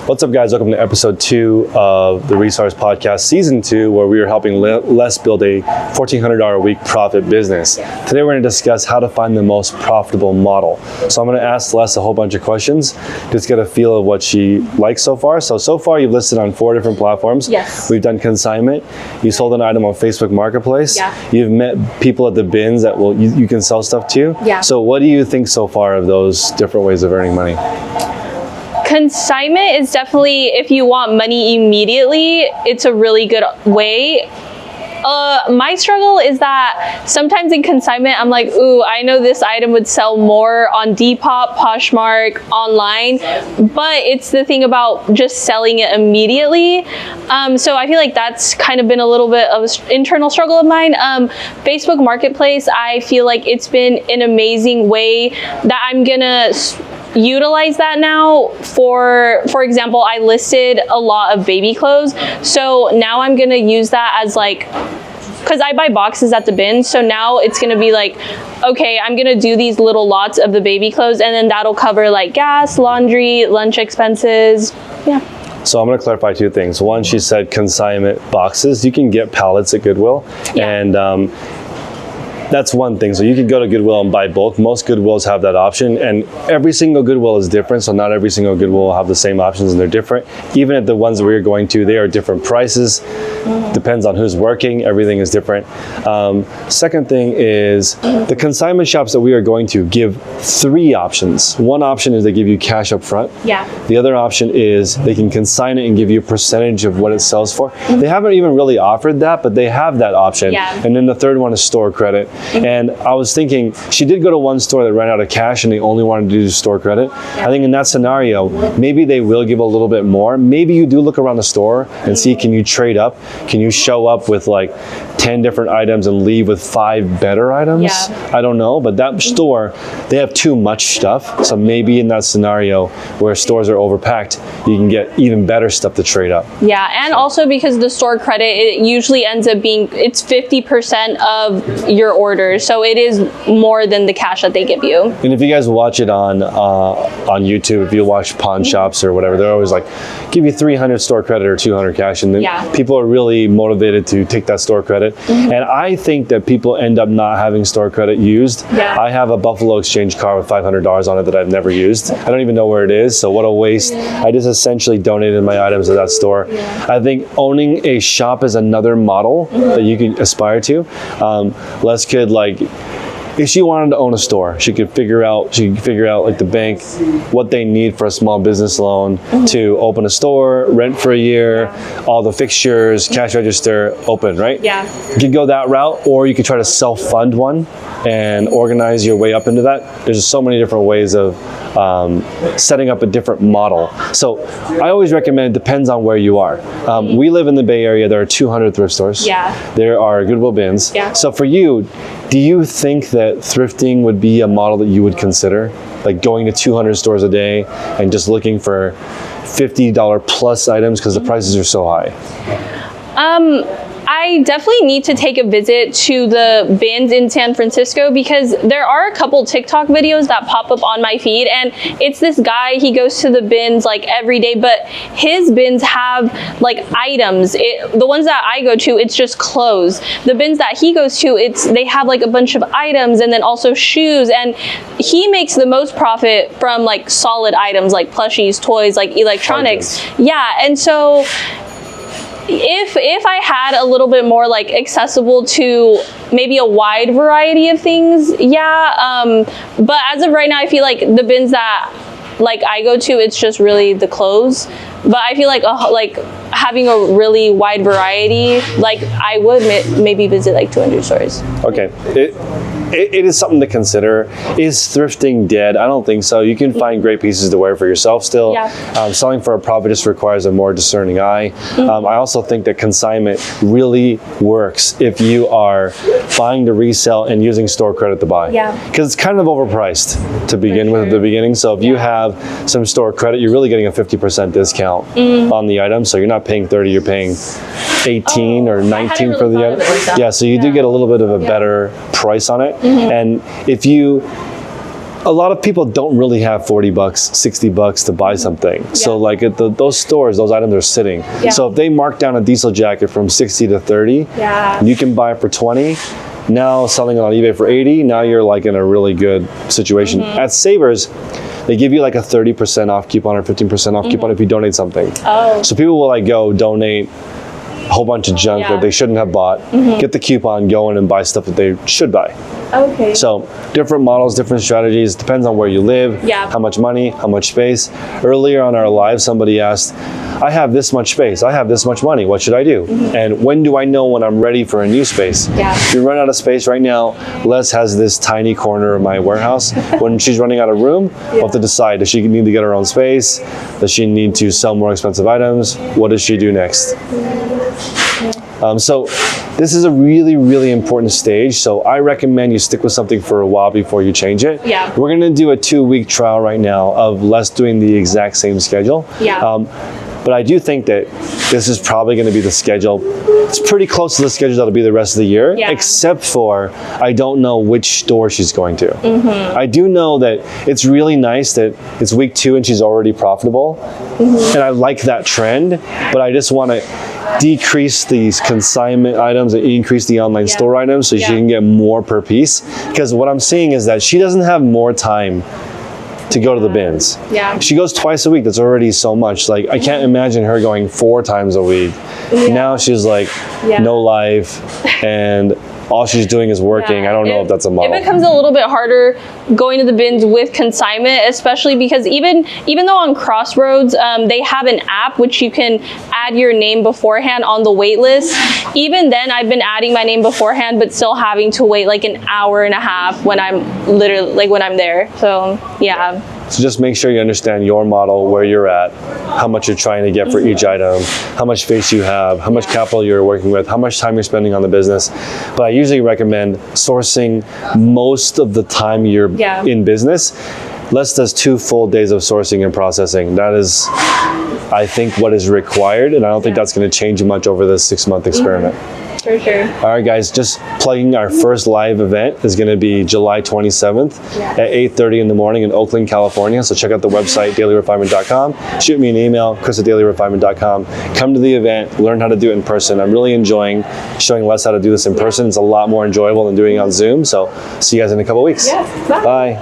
What's up, guys? Welcome to episode 2 of the Resellers podcast, season 2, where we are helping Les build a $1,400 a week profit business. Today, we're going to discuss how to find the most profitable model. So I'm going to ask Les a whole bunch of questions, just get a feel of what she likes so far. So far, you've listed on 4 different platforms. Yes. We've done consignment. You sold an item on Facebook Marketplace. Yeah. You've met people at the bins that you can sell stuff to. Yeah. So what do you think so far of those different ways of earning money? Consignment is definitely, if you want money immediately, it's a really good way. My struggle is that sometimes in consignment, I'm like, ooh, I know this item would sell more on Depop, Poshmark, online, but it's the thing about just selling it immediately. So I feel like that's kind of been a little bit of an internal struggle of mine. Facebook Marketplace, I feel like it's been an amazing way that I'm gonna utilize that now. For example, I listed a lot of baby clothes, so now I'm gonna use that as like, because I buy boxes at the bin, so now it's gonna be like, okay, I'm gonna do these little lots of the baby clothes, and then that'll cover like gas, laundry, lunch expenses. Yeah. So I'm going to clarify 2 things. One, she said consignment boxes. You can get pallets at Goodwill, and that's one thing. So you can go to Goodwill and buy bulk. Most Goodwills have that option, and every single Goodwill is different. So not every single Goodwill will have the same options, and they're different. Even at the ones that we're going to, they are different prices. Depends on who's working. Everything is different. Second thing is the consignment shops that we are going to give 3 options. One option is they give you cash up front. Yeah. The other option is they can consign it and give you a percentage of what it sells for. They haven't even really offered that, but they have that option. Yeah. And then the third one is store credit. And I was thinking, she did go to one store that ran out of cash and they only wanted to do store credit. I think in that scenario, maybe they will give a little bit more. Maybe you do look around the store and see, can you trade up? Can you show up with like 10 different items and leave with 5 better items? Yeah. I don't know, but that store, they have too much stuff. So maybe in that scenario where stores are overpacked, you can get even better stuff to trade up. Yeah, and also because the store credit, it usually ends up being, it's 50% of your order. So it is more than the cash that they give you. And if you guys watch it on YouTube, if you watch pawn shops or whatever, they're always like, give you 300 store credit or 200 cash. And then people are really motivated to take that store credit. And I think that people end up not having store credit used. Yeah. I have a Buffalo Exchange card with $500 on it that I've never used. I don't even know where it is, so what a waste. I just essentially donated my items to that store. I think owning a shop is another model that you can aspire to. Les could, like, if she wanted to own a store, she could figure out like the bank, what they need for a small business loan to open a store, rent for a year, all the fixtures, cash register, open, right? Yeah. You could go that route, or you could try to self-fund one and organize your way up into that. There's just so many different ways of setting up a different model. So I always recommend, it depends on where you are. We live in the Bay Area. There are 200 thrift stores. Yeah. There are Goodwill bins. Yeah. So for you, do you think that thrifting would be a model that you would consider? Like going to 200 stores a day and just looking for $50 plus items because the prices are so high? I definitely need to take a visit to the bins in San Francisco, because there are a couple TikTok videos that pop up on my feed, and it's this guy, he goes to the bins like every day, but his bins have like items. The ones that I go to, it's just clothes. The bins that he goes to, they have like a bunch of items and then also shoes, and he makes the most profit from like solid items like plushies, toys, like electronics. Yeah, and so if I had a little bit more like accessible to maybe a wide variety of things, but as of right now, I feel like the bins that like I go to, it's just really the clothes. But I feel like having a really wide variety, like I would maybe visit like 200 stores. Okay. It is something to consider. Is thrifting dead? I don't think so. You can find great pieces to wear for yourself still. Yeah. Selling for a profit just requires a more discerning eye. I also think that consignment really works if you are buying to resell and using store credit to buy. Yeah. Because it's kind of overpriced to begin with at the beginning. So if you have some store credit, you're really getting a 50% discount on the item. So you're not paying 30, you're paying 18 or 19 for the item. Yeah, so you do get a little bit of a better price on it. And if you a lot of people don't really have 40 bucks, 60 bucks to buy something. So like at those stores, those items are sitting. So if they mark down a diesel jacket from 60 to 30, you can buy it for 20. Now selling it on eBay for 80, now you're like in a really good situation. At Savers, they give you like a 30% off coupon or 15% off coupon if you donate something. So people will like go donate a whole bunch of junk that they shouldn't have bought, get the coupon, go in and buy stuff that they should buy. Okay. So different models, different strategies, depends on where you live, how much money, how much space. Earlier on our live, somebody asked, I have this much space, I have this much money, what should I do? And when do I know when I'm ready for a new space? If you run out of space right now, Les has this tiny corner of my warehouse. When she's running out of room, we'll have to decide, does she need to get her own space? Does she need to sell more expensive items? What does she do next? So this is a really, really important stage. So I recommend you stick with something for a while before you change it. We're gonna do a 2-week trial right now of Les doing the exact same schedule. But I do think that this is probably gonna be the schedule. It's pretty close to the schedule that'll be the rest of the year, except for I don't know which store she's going to. I do know that it's really nice that it's week 2 and she's already profitable. And I like that trend, but I just wanna decrease these consignment items and increase the online store items so she can get more per piece. Because what I'm seeing is that she doesn't have more time to go to the bins. She goes twice a week, that's already so much. Like I can't imagine her going 4 times a week. Now she's like no life and all she's doing is working. I don't know if that's a model. It becomes a little bit harder going to the bins with consignment, especially because even though on Crossroads, they have an app which you can add your name beforehand on the wait list. Even then, I've been adding my name beforehand, but still having to wait like an hour and a half when I'm literally, like when I'm there. So yeah. So just make sure you understand your model, where you're at, how much you're trying to get for each item, how much space you have, how much capital you're working with, how much time you're spending on the business. But I usually recommend sourcing most of the time you're in business. Les does 2 full days of sourcing and processing. That is, I think, what is required, and I don't think that's going to change much over this 6-month experiment. For sure. All right, guys, just plugging our first live event is going to be July 27th at 8:30 in the morning in Oakland, California. So check out the website, dailyrefinement.com. Shoot me an email, chris@dailyrefinement.com. Come to the event, learn how to do it in person. I'm really enjoying showing Les how to do this in person. It's a lot more enjoyable than doing it on Zoom. So see you guys in a couple weeks. Bye. Bye.